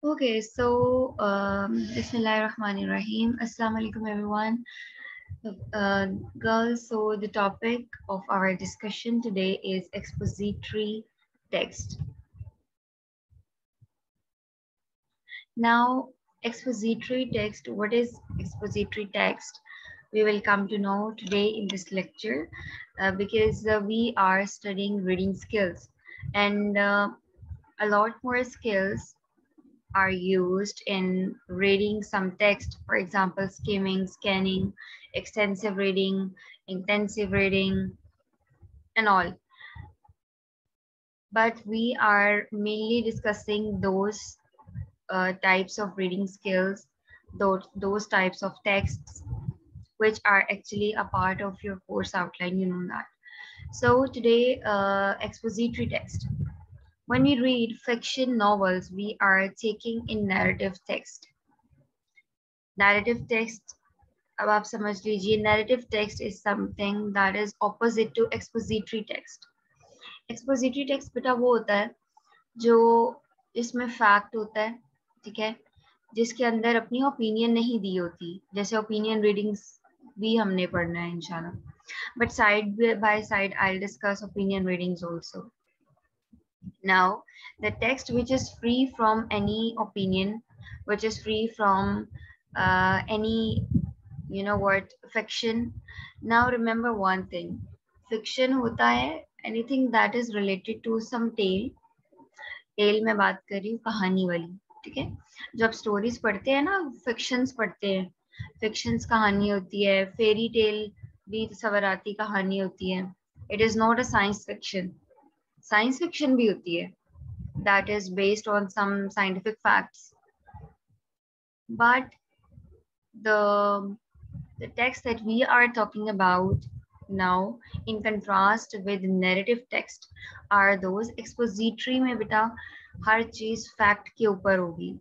Okay, so Bismillahirrahmanirrahim. Assalamu alaikum, everyone. Uh, Girls, so the topic of our discussion today is expository text. Now, expository text, what is expository text? We will come to know today in this lecture because we are studying reading skills and a lot more skills are used in reading some text, for example, skimming, scanning, extensive reading, intensive reading, and all. But we are mainly discussing those types of reading skills, those types of texts which are actually a part of your course outline, you know that. So today, expository text. When we read fiction novels, we are taking in narrative text. Narrative text, अब आप समझ लीजिए narrative text is something that is opposite to expository text. Expository text बेटा वो होता है जो इसमें fact होता है, ठीक है, जिसके अंदर अपनी ओपिनियन नहीं दी होती, जैसे ओपिनियन रीडिंग्स भी हमने पढ़ना है इंशाल्लाह, but side by side I'll discuss opinion readings also. Now, the text which is free from any opinion, which is free from any, you know what, fiction. Now, remember one thing, fiction होता है anything that is related to some tale. Tale में बात कर रही हूँ कहानी वाली, ठीक है। जब स्टोरीज पढ़ते हैं ना, फिक्शंस पढ़ते हैं, फिक्शंस कहानी होती है, फेरी टेल भी सवराती कहानी होती है. It is not a science fiction. Science fiction भी होती है that is based on some scientific facts, but the the text that we are talking about now, in contrast with narrative text, are those expository में बेटा हर चीज fact के ऊपर होगी,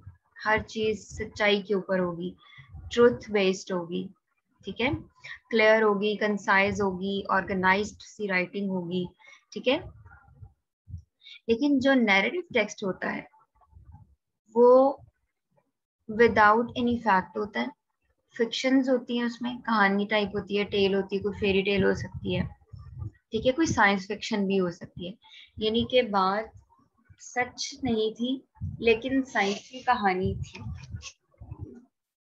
हर चीज सच्चाई के ऊपर होगी, ट्रुथ बेस्ड होगी, ठीक है, क्लियर होगी, कंसाइज होगी, ऑर्गेनाइज्ड सी राइटिंग होगी, ठीक है. लेकिन जो नैरेटिव टेक्स्ट होता है वो विदाउट एनी फैक्ट होता है. फिक्शंस होती हैं, उसमें कहानी टाइप होती है, टेल होती है, कोई फेरी टेल हो सकती है, ठीक है, कोई साइंस फिक्शन भी हो सकती है, यानी कि बात सच नहीं थी लेकिन साइंस की कहानी थी.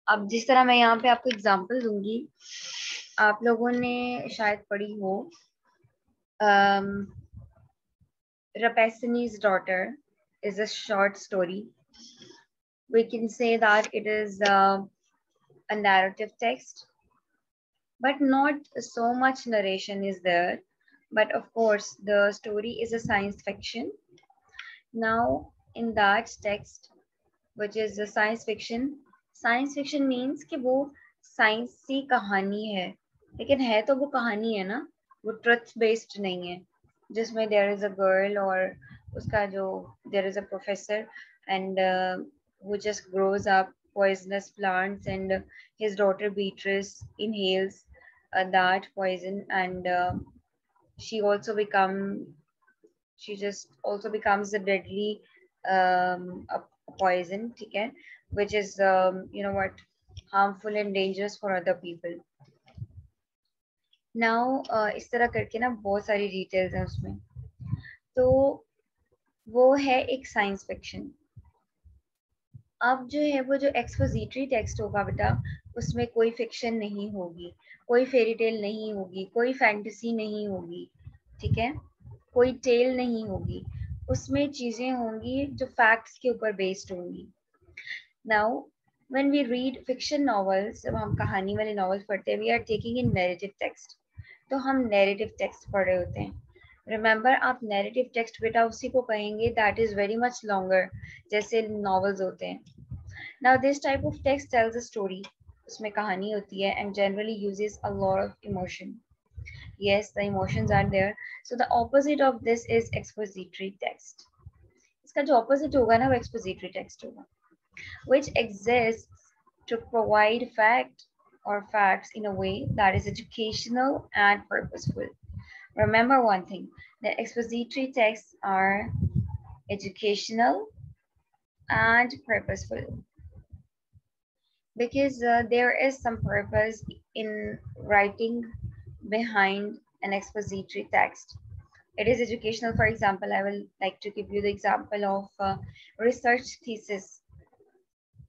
अब जिस तरह मैं यहाँ पे आपको एग्जांपल दूंगी, आप लोगों ने शायद पढ़ी हो Rapacine's Daughter is a short story. We can say that it is a narrative text, but not so much narration is there. But of course, the story is a science fiction. Now, in that text, which is a science fiction means कि वो science सी कहानी है, लेकिन है तो वो कहानी है ना, वो ट्रुथ बेस्ड नहीं है, जिसमें देयर इज अ गर्ल और उसका जो there is a professor and who just grows up poisonous plants, and his daughter Beatrice inhales that poison, and she also become she just also becomes a deadly a poison, ठीक है, which is you know what, harmful and dangerous for other people. Now इस तरह करके ना बहुत सारी details हैं उसमें, तो वो है एक साइंस फिक्शन. अब जो है वो जो एक्सपोजिटरी टेक्स्ट होगा बेटा, उसमें कोई फिक्शन नहीं होगी, कोई फेरी टेल नहीं होगी, कोई फैंटेसी नहीं होगी, ठीक है, कोई टेल नहीं होगी, उसमें चीजें होंगी जो फैक्ट्स के ऊपर बेस्ड होंगी. Now when we read fiction novels, जब हम कहानी वाले नॉवेल्स पढ़ते हैं, we are taking in narrative text, तो हम नैरेटिव टेक्स्ट पढ़ रहे होते हैं. रिमेंबर, आप नैरेटिव टेक्स्ट बेटा उसी को कहेंगे that is very much longer, जैसे नॉवेल्स होते हैं. Now, this type of text tells a story. उसमें कहानी होती है and generally uses a lot of emotion. Yes, the emotions are there. So the opposite of this is expository text. इसका जो opposite होगा ना वो expository text होगा, which exists to provide fact or facts in a way that is educational and purposeful. Remember one thing, the expository texts are educational and purposeful, because there is some purpose in writing behind an expository text. It is educational. For example, I will like to give you the example of research thesis.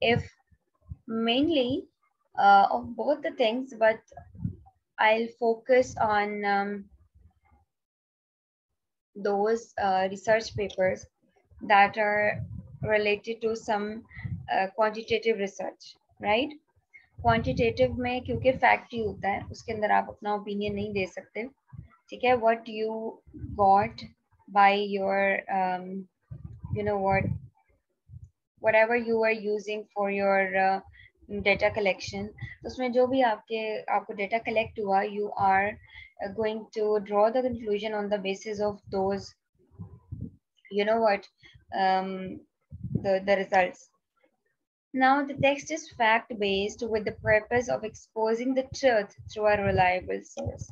If mainly of both the things, but I'll focus on those research papers that are related to some quantitative research, right? Quantitative में क्योंकि fact ही होता है, उसके अंदर आप अपना opinion नहीं दे सकते, ठीक है? What you got by your you know whatever you are using for your data collection, उसमें जो भी आपको data collect हुआ, you are going to draw the conclusion on the basis of those, you know what, um, the results. Now, the text is fact-based with the purpose of exposing the truth through a reliable source.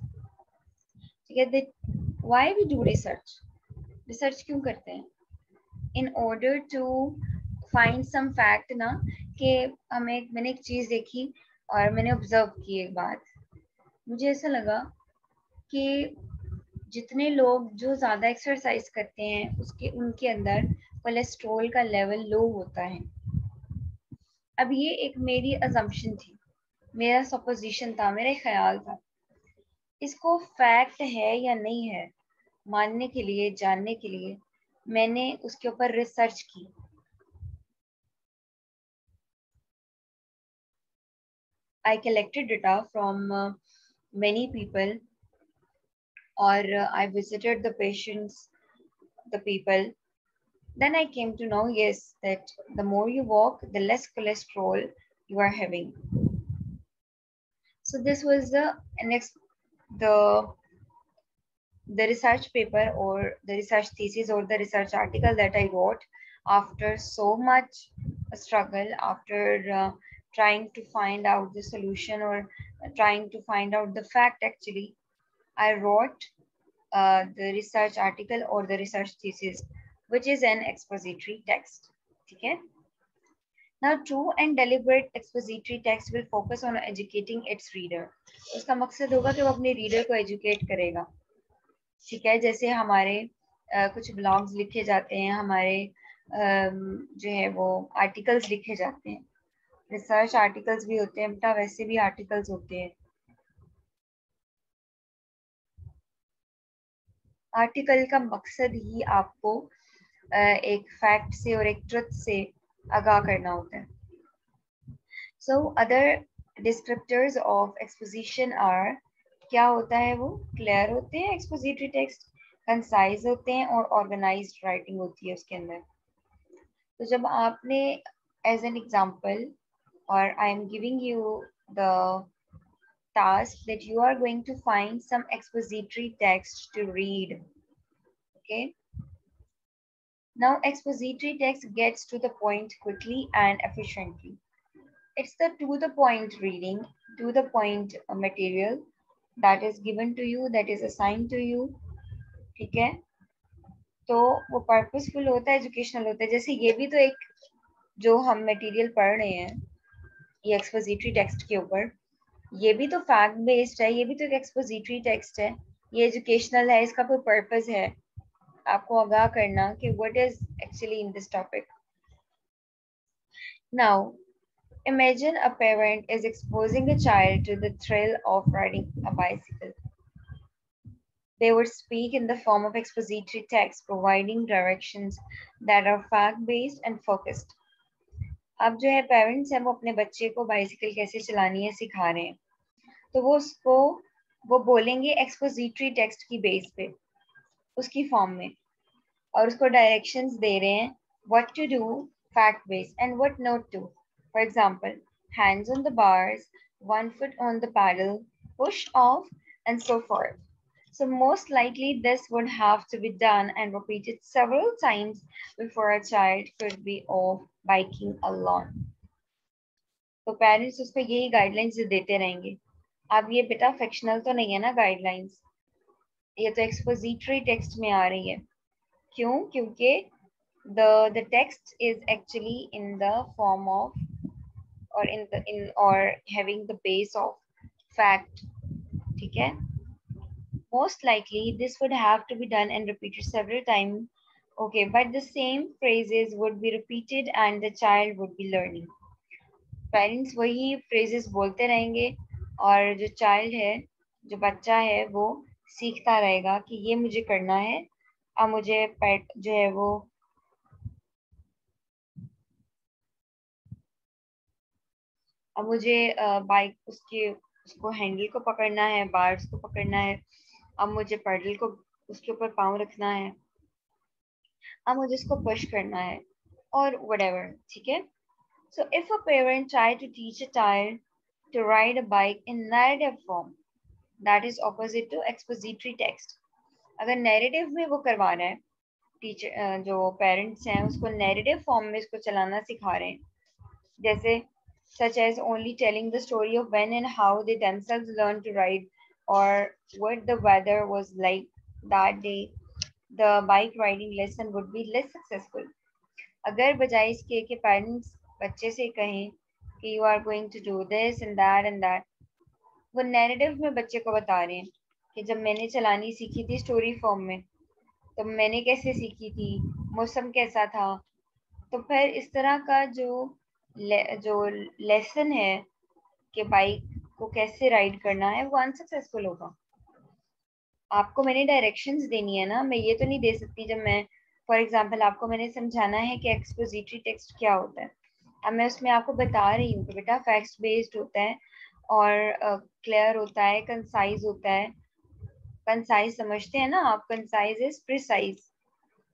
Why we do research? Research क्यों करते हैं? In order to find some fact ना, कि मैंने एक चीज देखी और मैंने ऑब्जर्व की एक बात, मुझे ऐसा लगा कि जितने लोग जो ज्यादा एक्सरसाइज करते हैं उनके अंदर कोलेस्ट्रॉल का लेवल लो होता है. अब ये एक मेरी अजम्पशन थी, मेरा सपोजिशन था, मेरा ख्याल था. इसको फैक्ट है या नहीं है मानने के लिए, जानने के लिए मैंने उसके ऊपर रिसर्च की. I collected data from many people, or I visited the patients, the people. Then I came to know, yes, that the more you walk, the less cholesterol you are having. So this was the research paper or the research thesis or the research article that I wrote after so much struggle, after trying to find out the solution or trying to find out the fact. Actually, I wrote the research article or the research thesis, which is an expository text. Okay. Now, true and deliberate expository text will focus on educating its reader. उसका मकसद होगा कि वो अपने reader को educate करेगा. ठीक है, जैसे हमारे कुछ ब्लॉग्स लिखे जाते हैं, हमारे जो है वो आर्टिकल्स लिखे जाते हैं, रिसर्च आर्टिकल्स भी होते हैं बेटा, वैसे भी आर्टिकल्स होते हैं. आर्टिकल का मकसद ही आपको एक फैक्ट से और एक ट्रुथ से आगाह करना होता है. So other descriptors of exposition are, क्या होता है वो? क्लियर होते हैं एक्सपोजिटरी टेक्स्ट, कंसाइज होते हैं और ऑर्गेनाइज्ड राइटिंग होती है उसके अंदर. तो जब आपने एज एन एग्जांपल, और I am giving you the task that you are going to find some expository text to read. Okay. Now, expository text gets to the point quickly and efficiently. It's the to the point reading, to the point material that is given to you, that is assigned to you. ठीक है, तो वो purposeful होता है, educational होता है. जैसे ये भी तो एक जो हम मटेरियल पढ़ रहे हैं ये एक्सपोजिटरी टेक्स्ट के ऊपर, ये भी तो फैक्ट बेस्ड है, ये भी तो एक एक्सपोजिटरी टेक्स्ट है, ये एजुकेशनल है, इसका कोई पर्पस है आपको आगाह करना कि what is actually in this topic. Now imagine a parent is exposing a child to the thrill of riding a bicycle. They would speak in the form of expository text, providing directions that are fact-based and focused. अब जो है parents हैं वो अपने बच्चे को bicycle कैसे चलानी है सिखा रहे हैं, तो वो बोलेंगे एक्सपोजिटरी टेक्स्ट की बेस पे, उसकी फॉर्म में, और उसको डायरेक्शंस दे रहे हैं what to do fact based and what not to. For example, hands on the bars, 1 foot on the paddle, push off, and so forth. So most likely this would have to be done and repeated several times before a child could be off biking alone. तो parents उसको यही guidelines देते रहेंगे. अब ये बेटा fictional तो नहीं है ना गाइडलाइंस, ये तो एक्सपोजिटरी टेक्स्ट में आ रही है. क्यों? क्योंकि The text is actually in the form of or having the base of fact. ठीक है? Most likely this would have to be done and repeated several times. Okay, but the same phrases would be repeated and the child would be learning. Parents वही phrases बोलते रहेंगे और जो child है, जो बच्चा है, वो सीखता रहेगा कि ये मुझे करना है। अब मुझे पेट जो है वो अब मुझे बाइक उसको हैंडल को पकड़ना है, बार्स को पकड़ना है। अब मुझे पैडल को उसके ऊपर पाँव रखना है। अब मुझे उसको पुश करना है और whatever, ठीक है? So if a parent try to teach a child to ride a bike in narrative form, that is opposite to expository text. अगर narrative में वो करवा रहा है, टीचर जो पेरेंट्स हैं उसको narrative form में इसको चलाना सिखा रहे हैं, जैसे such as only telling the story of when and how they themselves learned to ride or what the weather was like that day, the bike riding lesson would be less successful. अगर बजाय इसके कि parents बच्चे से कहें कि you are going to do this and that, वो narrative में बच्चे को बता रहे हैं कि जब मैंने चलानी सीखी थी स्टोरी फॉर्म में, तो मैंने कैसे सीखी थी, मौसम कैसा था। तो फिर इस तरह का जो लेसन है कि बाइक को कैसे राइड करना है, वो अनसक्सेसफुल होगा। आपको मैंने डायरेक्शंस देनी है ना, मैं ये तो नहीं दे सकती जब मैं फॉर एग्जांपल आपको मैंने समझाना है कि एक्सपोजिटरी टेक्स्ट क्या होता है। अब मैं उसमें आपको बता रही हूँ कि बेटा फैक्ट्स बेस्ड होता है और क्लियर होता है, कंसाइज होता है। कंसाइज समझते हैं ना आप? कंसाइज इज प्रिसाइज,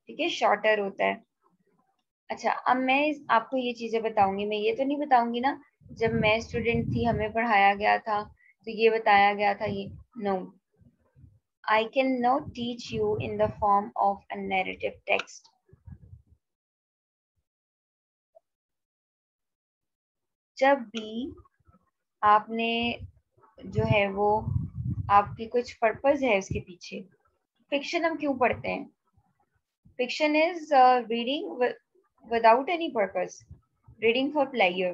ठीक है? शॉर्टर होता है। अच्छा, अब मैं आपको ये चीजें बताऊंगी, मैं ये तो नहीं बताऊंगी ना जब मैं स्टूडेंट थी हमें पढ़ाया गया था तो ये बताया गया था, ये no. I can now teach you in the form of a narrative text. जब भी आपने जो है वो आपकी कुछ पर्पस है उसके पीछे, फिक्शन हम क्यों पढ़ते हैं? Fiction is reading without any purpose, reading for pleasure,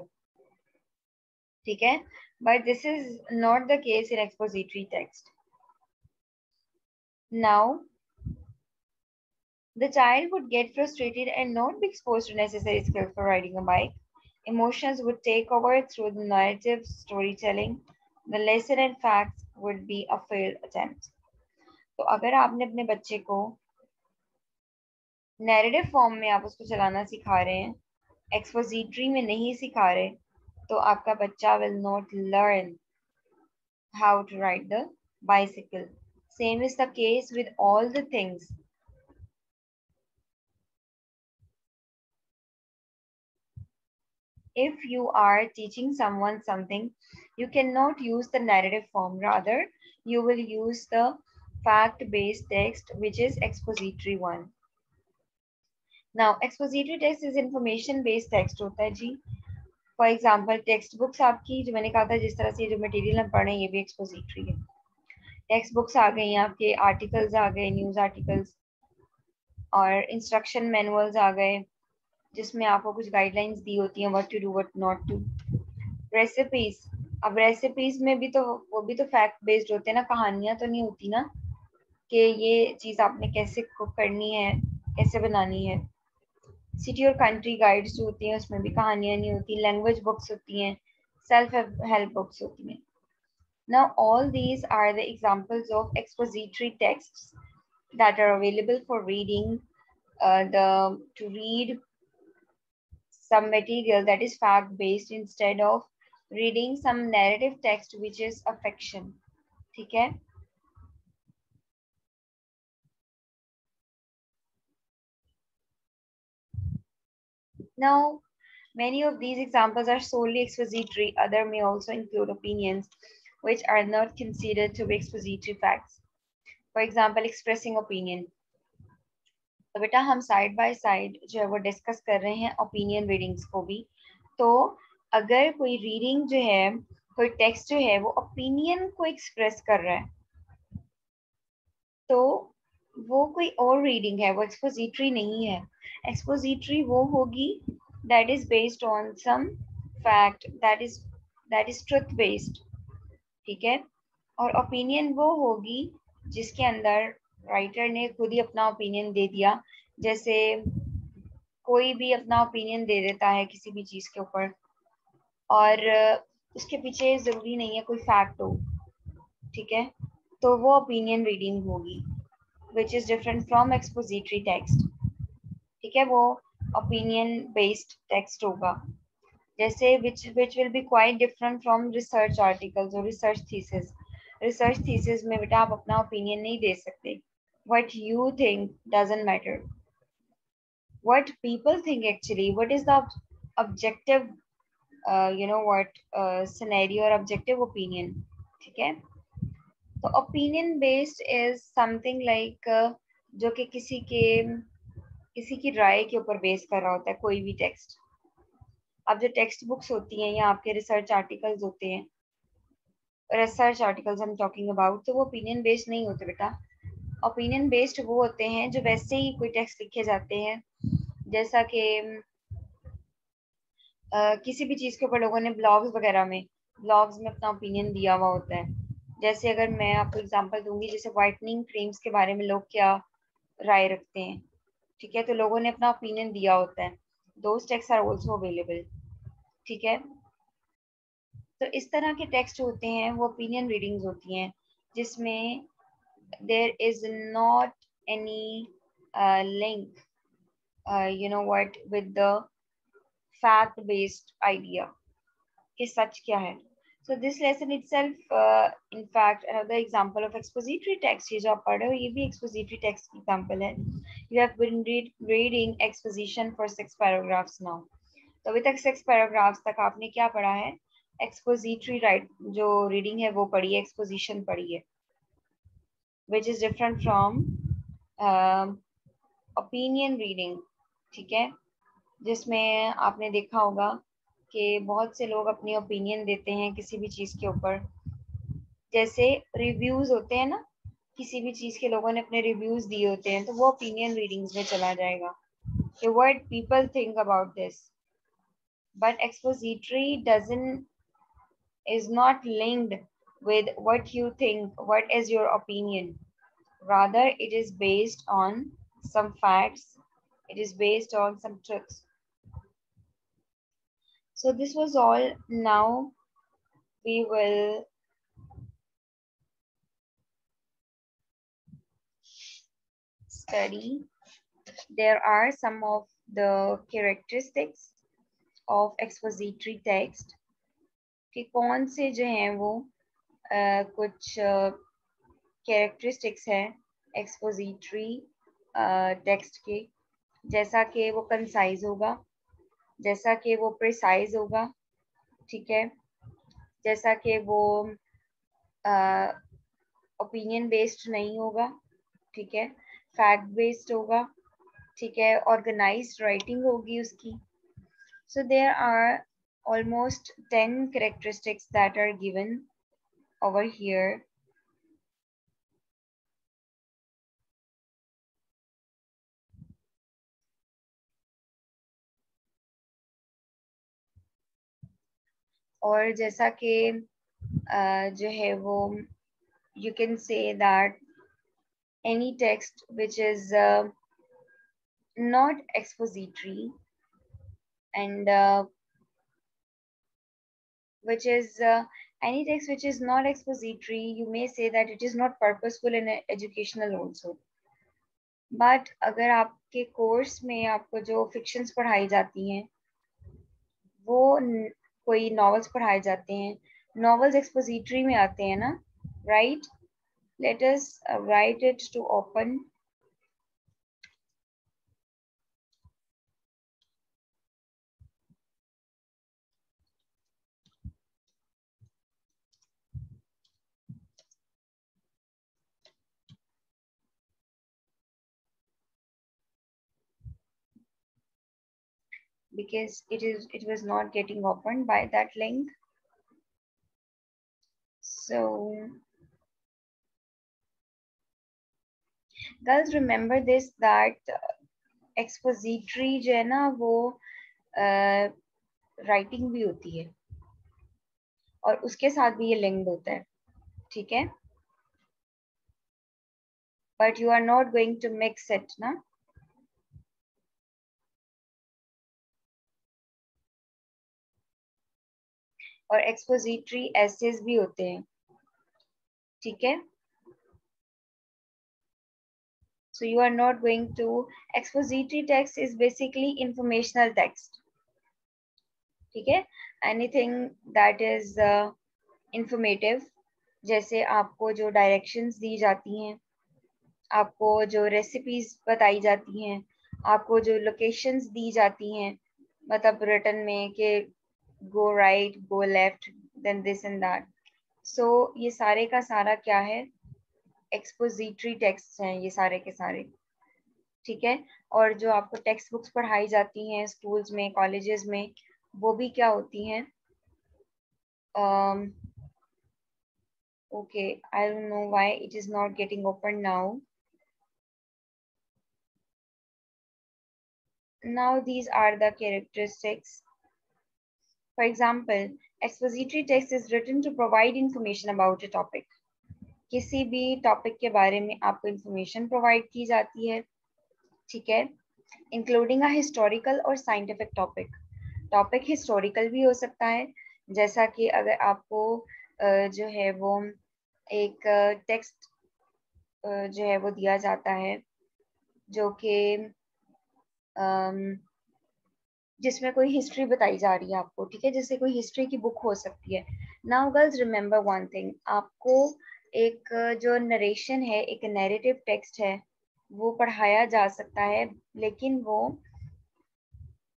ठीक है? But this is not the case in expository text. Now, the child would get frustrated and not be exposed to necessary skills for riding a bike. Emotions would take over through the narrative storytelling. The lesson and facts would be a failed attempt. तो अगर आपने अपने बच्चे को narrative form में आप उसको चलाना सिखा रहे हैं, एक्सपोजिटरी में नहीं सिखा रहे, तो आपका बच्चा will not learn how to ride the bicycle. Same is the case with all the things. If you are teaching someone something, you cannot use the narrative form. Rather, you will use the fact-based text, which is expository one. Now, expository text is information-based text होता है जी. For example, text books आपकी, जो मैंने कहा था जिस तरह से जो मटेरियल हम पढ़ रहे हैं ये भी expository है. टेक्स्ट बुक्स आ गई, आपके आर्टिकल्स आ गए, न्यूज़ आर्टिकल्स, और इंस्ट्रक्शन मैनुअल्स आ गए जिसमें आपको कुछ गाइडलाइंस दी होती हैं, what to do what not to. Recipes, अब रेसिपीज में भी तो वो भी तो फैक्ट बेस्ड होते हैं ना, कहानियां तो नहीं होती ना कि ये चीज आपने कैसे कुक करनी है, कैसे बनानी है. सिटी और कंट्री गाइड्स जो होती हैं उसमें भी कहानियां नहीं होती. लैंग्वेज बुक्स होती हैं, सेल्फ हेल्प बुक्स होती हैं. Now all these are the examples of expository texts that are available for reading, to read some material that is fact based instead of reading some narrative text which is a fiction. ठीक है? Now, many of these examples are solely expository. Other may also include opinions which are not considered to be expository facts. For example, expressing opinion. तो बेटा हम side by side जो है वो discuss कर रहे हैं ओपिनियन रीडिंग्स को भी. तो अगर कोई रीडिंग जो है, कोई टेक्स्ट जो है वो ओपिनियन को एक्सप्रेस कर रहा है, तो वो कोई और रीडिंग है, वो एक्सपोजिटरी नहीं है। एक्सपोजिटरी वो होगी that is based on some fact, that is truth based, ठीक है। और ओपिनियन वो होगी जिसके अंदर राइटर ने खुद ही अपना ओपिनियन दे दिया। जैसे कोई भी अपना ओपिनियन दे देता है किसी भी चीज़ के ऊपर, और उसके पीछे ज़रूरी नहीं है कोई फैक्ट हो, ठीक है, तो वो ओपिनियन रीडिंग होगी, which is different from expository text, ठीक है। वो ओपिनियन बेस्ड टेक्स्ट होगा। जैसे which will be quite different from research articles और रिसर्च थीसिस। रिसर्च थीसिस में बेटा आप अपना ओपिनियन नहीं दे सकते। what you think doesn't matter, what people think actually, what is the objective what scenario or objective opinion, ठीक है। तो opinion based is something like जो कि किसी की राय के ऊपर बेस कर रहा होता है कोई भी टेक्स्ट। अब जो टेक्स्ट बुक्स होती हैं या आपके रिसर्च आर्टिकल्स होते हैं, रिसर्च आर्टिकल्स हम टॉकिंग अबाउट, तो वो ओपिनियन बेस्ड नहीं होते बेटा। ओपिनियन बेस्ड वो होते हैं जो वैसे ही कोई टेक्स्ट लिखे जाते हैं, जैसा कि किसी भी चीज़ के ऊपर लोगों ने ब्लॉग्स में अपना ओपिनियन दिया हुआ होता है। जैसे अगर मैं आपको एग्जांपल दूंगी, जैसे वाइटनिंग क्रीम्स के बारे में लोग क्या राय रखते हैं, ठीक है, तो लोगों ने अपना ओपिनियन दिया होता है। Those text are also available, ठीक है। तो इस तरह के टेक्स्ट होते हैं वो ओपिनियन रीडिंग्स होती हैं, जिसमें there is not any link with the fact based idea कि सच क्या है। So this lesson itself, in fact, another example of expository text, ये जो आप पढ़ रहे हो ये भी expository text की example है। You have been reading exposition for 6 paragraphs now. तो अभी तक 6 paragraphs तक आपने क्या पढ़ा है? Expository जो reading है वो पढ़ी है, exposition पढ़ी है, which is different from opinion reading, ठीक है, जिसमें आपने देखा होगा कि बहुत से लोग अपनी ओपिनियन देते हैं किसी भी चीज़ के ऊपर। जैसे रिव्यूज होते हैं ना, किसी भी चीज़ के लोगों ने अपने रिव्यूज दिए होते हैं, तो वो ओपिनियन रीडिंग्स में चला जाएगा कि what people think about this. But expository doesn't is not linked with what you think, what is your opinion. Rather, it is based on some facts, it is based on some truths. So this was all. Now we will study. There are some of the characteristics of expository text कि कौन से जो हैं वो कुछ characteristics हैं expository text के, जैसा कि वो कंसाइज होगा, जैसा कि वो प्रिसाइज होगा, ठीक है, जैसा कि वो ओपिनियन बेस्ड नहीं होगा, ठीक है, फैक्ट बेस्ड होगा, ठीक है, ऑर्गेनाइज्ड राइटिंग होगी उसकी। So there are almost 10 characteristics that are given over here. और जैसा कि जो है वो you can say that any text which is not expository and which is any text which is not expository, you may say that it is not purposeful and educational also. But अगर आपके course में आपको जो fictions पढ़ाई जाती हैं वो कोई नॉवेल्स पढ़ाए जाते हैं, नॉवेल्स एक्सपोजिटरी में आते हैं ना, right. Let us write it to open. Because it was not getting opened by that link. So girls remember this that expository जो है ना वो राइटिंग भी होती है और उसके साथ भी ये लिंक्ड होता है, ठीक है, but you are not going to mix it ना. और एक्सपोजिटरी एसेज भी होते हैं, ठीक है. So you are not going to, expository text is basically informational text, ठीक है. Anything that is informative, जैसे आपको जो डायरेक्शंस दी जाती हैं, आपको जो रेसिपीज बताई जाती हैं, आपको जो लोकेशंस दी जाती हैं, मतलब रिटन में कि go right, go left, then this and that. So ये सारे का सारा क्या है, एक्सपोजिटरी टेक्स्ट हैं ये सारे के सारे, ठीक है. और जो आपको टेक्स्ट बुक्स पढ़ाई जाती हैं स्कूल्स में, कॉलेजेस में, वो भी क्या होती हैं, okay, I don't know why it is not getting open now. Now these are the characteristics. For example, expository text is written to provide information about a topic. किसी भी टॉपिक के बारे में आपको इंफॉर्मेशन प्रोवाइड की जाती है, ठीक है, इंक्लूडिंग अ हिस्टोरिकल और साइंटिफिक टॉपिक. टॉपिक हिस्टोरिकल भी हो सकता है, जैसा कि अगर आपको जो है वो एक टेक्स्ट जो है वो दिया जाता है जो कि जिसमें कोई हिस्ट्री बताई जा रही है आपको, ठीक है, जैसे कोई हिस्ट्री की बुक हो सकती है. Now girls remember one thing, आपको एक जो नरेशन है, एक नैरेटिव टेक्स्ट है, वो पढ़ाया जा सकता है, लेकिन वो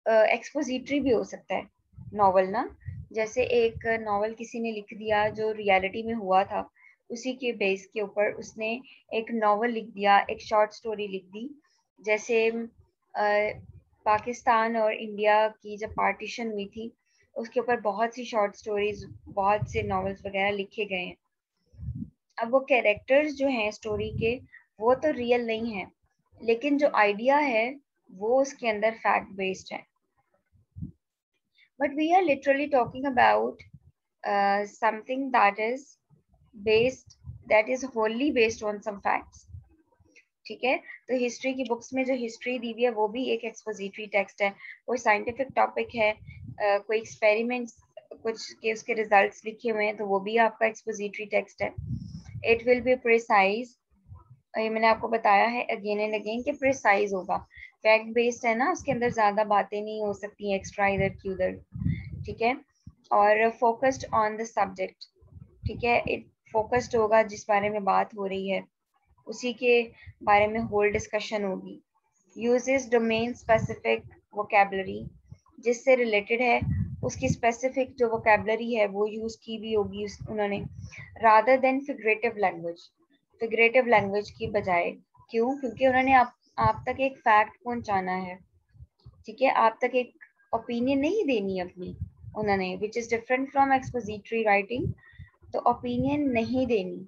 एक्सपोजिटरी भी हो सकता है. नॉवल ना, जैसे एक नॉवल किसी ने लिख दिया जो रियलिटी में हुआ था, उसी के बेस के ऊपर उसने एक नॉवल लिख दिया, एक शॉर्ट स्टोरी लिख दी. जैसे पाकिस्तान और इंडिया की जब पार्टीशन हुई थी, उसके ऊपर बहुत सी शॉर्ट स्टोरीज, बहुत से नॉवेल्स वगैरह लिखे गए हैं. अब वो कैरेक्टर्स जो हैं स्टोरी के, वो तो रियल नहीं है, लेकिन जो आइडिया है वो उसके अंदर फैक्ट बेस्ड है. But we are literally talking about something that is based, that is wholly based on some facts, ठीक है. तो हिस्ट्री की बुक्स में जो हिस्ट्री दी हुई है वो भी एक एक्सपोजिटरी टेक्स्ट है. कोई साइंटिफिक टॉपिक है, कोई एक्सपेरिमेंट्स कुछ के उसके रिजल्ट्स लिखे हुए हैं, तो वो भी आपका एक्सपोजिटरी टेक्स्ट है. इट विल बी प्रिसाइज, ये मैंने आपको बताया है अगेन एंड अगेन कि प्रिसाइज होगा, फैक्ट बेस्ड है ना, उसके अंदर ज्यादा बातें नहीं हो सकती एक्स्ट्रा इधर की उधर, ठीक है. और फोकस्ड ऑन द सब्जेक्ट, ठीक है, इट फोकस्ड होगा जिस बारे में बात हो रही है, उसी के बारे में होल डिस्कशन होगी. यूजेस डोमेन स्पेसिफिक वोकेबलरी, जिससे रिलेटेड है उसकी स्पेसिफिक जो वोकेबलरी है वो यूज की भी होगी उन्होंने, rather than figurative language, figurative language की बजाय. क्यों? क्योंकि उन्होंने आप तक एक फैक्ट पहुंचाना है, ठीक है, आप तक एक ओपिनियन नहीं देनी अपनी उन्होंने, which is different from expository writing. तो ओपिनियन नहीं देनी,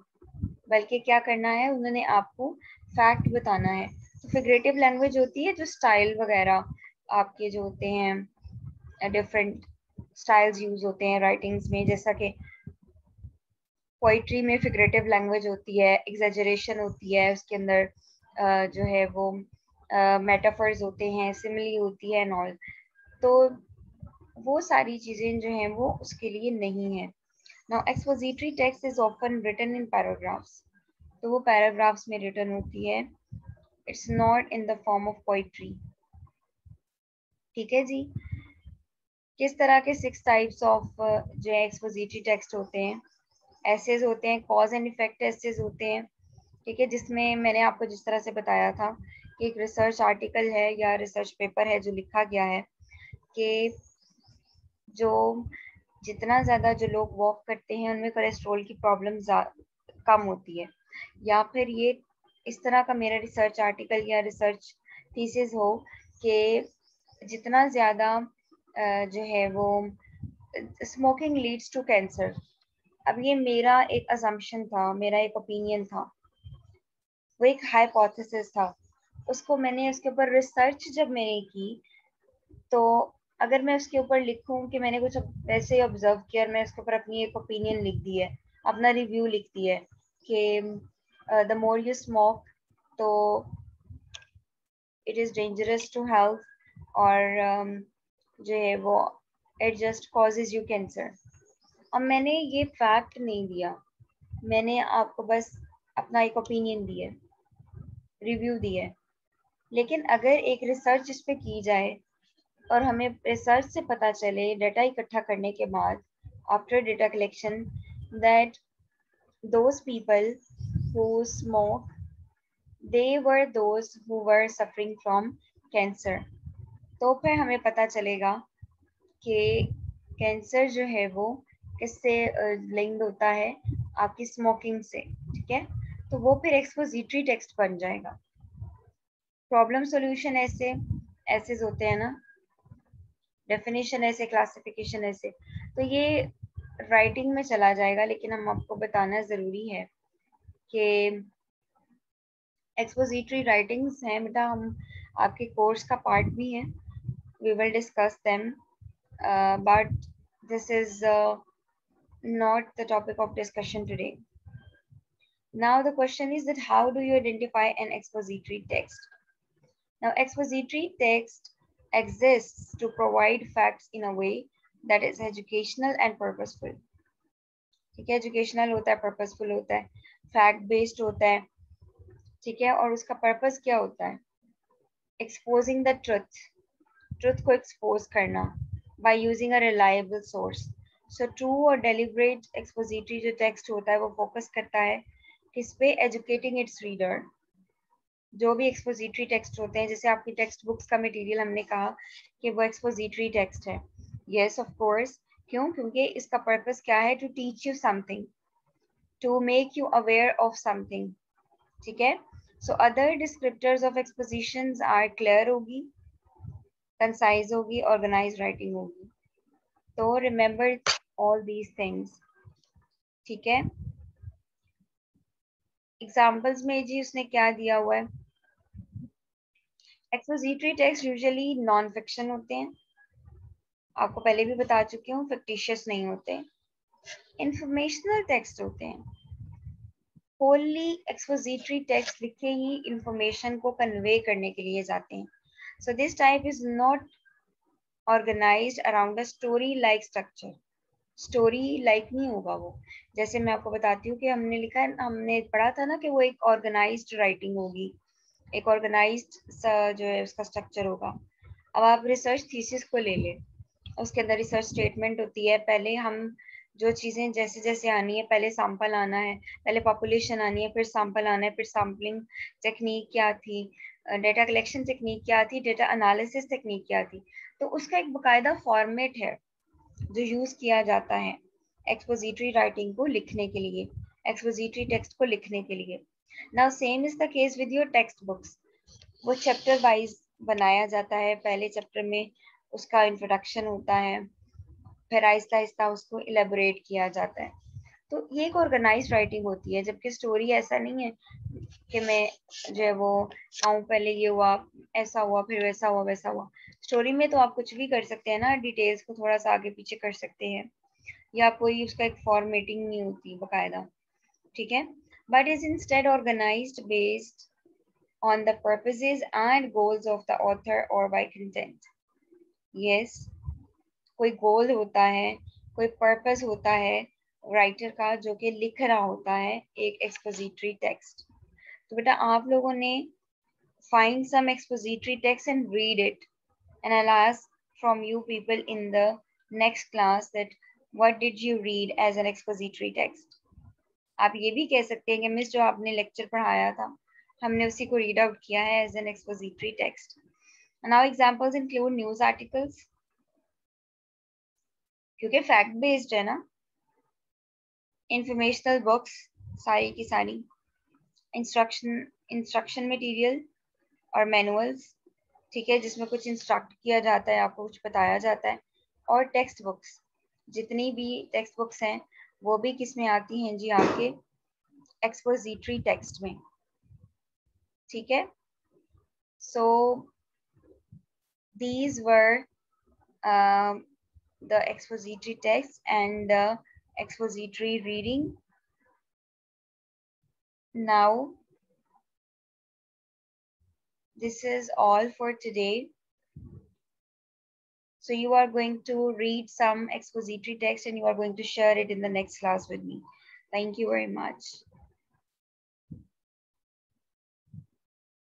बल्कि क्या करना है, उन्होंने आपको फैक्ट बताना है. तो फिगरेटिव लैंग्वेज होती है जो स्टाइल वगैरह आपके जो होते हैं, डिफरेंट स्टाइल्स यूज होते हैं राइटिंग्स में, जैसा कि पोइट्री में फिगरेटिव लैंग्वेज होती है, एग्जेजरेशन होती है उसके अंदर, जो है वो मेटाफर्स होते हैं, सिमिली होती है एंड ऑल. तो वो सारी चीजें जो हैं वो उसके लिए नहीं है. Now expository text is often written in paragraphs, तो वो पैराग्राफ्स में रिटन होती है, it's not in the form of poetry, ठीक है जी. किस तरह के 6 टाइप्स ऑफ जो है एक्सपोजिटरी टेक्स्ट होते हैं, एसेज होते हैं, कॉज एंड इफेक्ट एसेज होते हैं, ठीक है, जिसमें मैंने आपको जिस तरह से बताया था कि एक रिसर्च आर्टिकल है या रिसर्च पेपर है जो लिखा गया है कि जो जितना ज़्यादा जो लोग वॉक करते हैं उनमें कोलेस्ट्रॉल की प्रॉब्लम कम होती है. या फिर ये इस तरह का मेरा रिसर्च आर्टिकल या रिसर्च थीसिस हो कि जितना ज़्यादा जो है वो स्मोकिंग लीड्स टू कैंसर. अब ये मेरा एक असम्पशन था, मेरा एक ओपिनियन था, वो एक हाइपोथेसिस था, उसको मैंने उसके ऊपर रिसर्च जब मैंने की, तो अगर मैं उसके ऊपर लिखूं कि मैंने कुछ वैसे ही ऑब्जर्व किया और मैं उसके ऊपर अपनी एक ओपिनियन लिख दी है, अपना रिव्यू लिख दी है कि द मोर यू स्मोक तो it is dangerous to health, और जो है वो it just causes you cancer. अब मैंने ये फैक्ट नहीं दिया, मैंने आपको बस अपना एक ओपिनियन दी है, रिव्यू दी है। लेकिन अगर एक रिसर्च इस पे की जाए और हमें रिसर्च से पता चले डेटा इकट्ठा करने के बाद, after data collection, that those people who smoke they were those who were suffering from cancer, तो फिर हमें पता चलेगा कि कैंसर जो है वो किससे लिंक्ड होता है, आपकी स्मोकिंग से। ठीक है, तो वो फिर एक्सपोजिटरी टेक्स्ट बन जाएगा। प्रॉब्लम सॉल्यूशन ऐसे ऐसे होते हैं ना, डेफिनेशन ऐसे, क्लासिफिकेशन ऐसे, तो ये राइटिंग में चला जाएगा। लेकिन हम आपको बताना ज़रूरी है कि एक्सपोजिटरी राइटिंग्स हैं बेटा, हम आपके कोर्स का पार्ट भी हैं, we will discuss them, but this is not the topic of discussion today. Now the question is that how do you identify an expository text? Now expository text exists to provide facts in a way that is educational and purposeful. ठीक है, educational होता है, purposeful होता है, fact based होता है। ठीक है, और उसका पर्पस क्या होता है? एक्सपोजिंग द ट्रुथ, ट्रुथ को एक्सपोज करना by using a reliable source. So true और डेलिब्रेट एक्सपोजिटरी जो टेक्स्ट होता है वो फोकस करता है किस पे? Educating it's reader. जो भी एक्सपोजिटरी टेक्स्ट होते हैं, जैसे आपकी टेक्स्ट बुक्स का मटेरियल हमने कहा कि वो एक्सपोजिटरी टेक्स्ट है, यस ऑफ कोर्स। क्यों? क्योंकि इसका पर्पस क्या है? To teach you something, to make you aware of something. ठीक है, so other descriptors of expositions are clear होगी, कंसाइज होगी, ऑर्गेनाइज राइटिंग होगी। तो रिमेंबर ऑल दीज थिंग्स। ठीक है, एग्जाम्पल्स में जी उसने क्या दिया हुआ है? Expository text usually non fiction होते हैं, आपको पहले भी बता चुकी हूँ, फिक्टिशियस नहीं होते। इंफॉर्मेशनल टेक्स्ट होते हैं। होली एक्सपोजिटरी टेक्स्ट लिखे ही इंफॉर्मेशन को कन्वे करने के लिए जाते हैं। So this type is not organized around a story like structure. Story like नहीं होगा वो। जैसे मैं आपको बताती हूँ कि हमने लिखा है, हमने पढ़ा था ना कि वो एक ऑर्गेनाइज्ड राइटिंग होगी, एक ऑर्गेनाइज्ड जो है उसका स्ट्रक्चर होगा। अब आप रिसर्च थीसिस को ले लें, उसके अंदर रिसर्च स्टेटमेंट होती है, पहले हम जो चीज़ें जैसे जैसे आनी है, पहले सैंपल आना है, पहले पॉपुलेशन आनी है, फिर सैंपल आना है, फिर सैम्पलिंग टेक्निक क्या थी, डेटा कलेक्शन टेक्निक क्या थी, डेटा एनालिसिस टेक्निक क्या थी। तो उसका एक बाकायदा फॉर्मेट है जो यूज़ किया जाता है एक्सपोजिटरी राइटिंग को लिखने के लिए, एक्सपोजिटरी टेक्स्ट को लिखने के लिए। Now same is the case with your text books. वो चैप्टर वाइज बनाया जाता है, पहले चैप्टर में उसका इंट्रोडक्शन होता है, फिर आहिस्ता आहिस्ता उसको इलेबोरेट किया जाता है। तो ये एक ऑर्गेनाइज राइटिंग होती है, जबकि स्टोरी ऐसा नहीं है कि मैं जो है वो आऊँ, पहले ये हुआ, ऐसा हुआ, फिर वैसा हुआ, वैसा हुआ। स्टोरी में तो आप कुछ भी कर सकते हैं ना, डिटेल्स को थोड़ा सा आगे पीछे कर सकते हैं, या कोई उसका एक फॉर्मेटिंग नहीं होती बकायदा। ठीक है, but is instead organized based on the purposes and goals of the author or by content. Yes, कोई गोल होता है, कोई पर्पस होता है राइटर का जो कि लिख रहा होता है एक एक्सपोजिटरी टेक्स्ट। तो बेटा आप लोगों ने find some expository text and read it, and I'll ask from you people in the next class that what did you read as an expository text. आप ये भी कह सकते हैं कि मिस जो आपने लेक्चर पढ़ाया था हमने उसी को रीड आउट किया है as an expository text. Now examples include news articles, क्योंकि फैक्ट बेस्ड है ना, इंफॉर्मेशनल बुक्स सारी की सारी, इंस्ट्रक्शन मटेरियल और मैनुअल्स, ठीक है, जिसमें कुछ इंस्ट्रक्ट किया जाता है, आपको कुछ बताया जाता है, और टेक्स्ट बुक्स, जितनी भी टेक्स्ट बुक्स हैं वो भी किस में आती हैं जी? आपके एक्सपोजिटरी टेक्स्ट में। ठीक है? So these were the expository text and the expository reading. Now this is all for today. So you are going to read some expository text and you are going to share it in the next class with me. Thank you very much.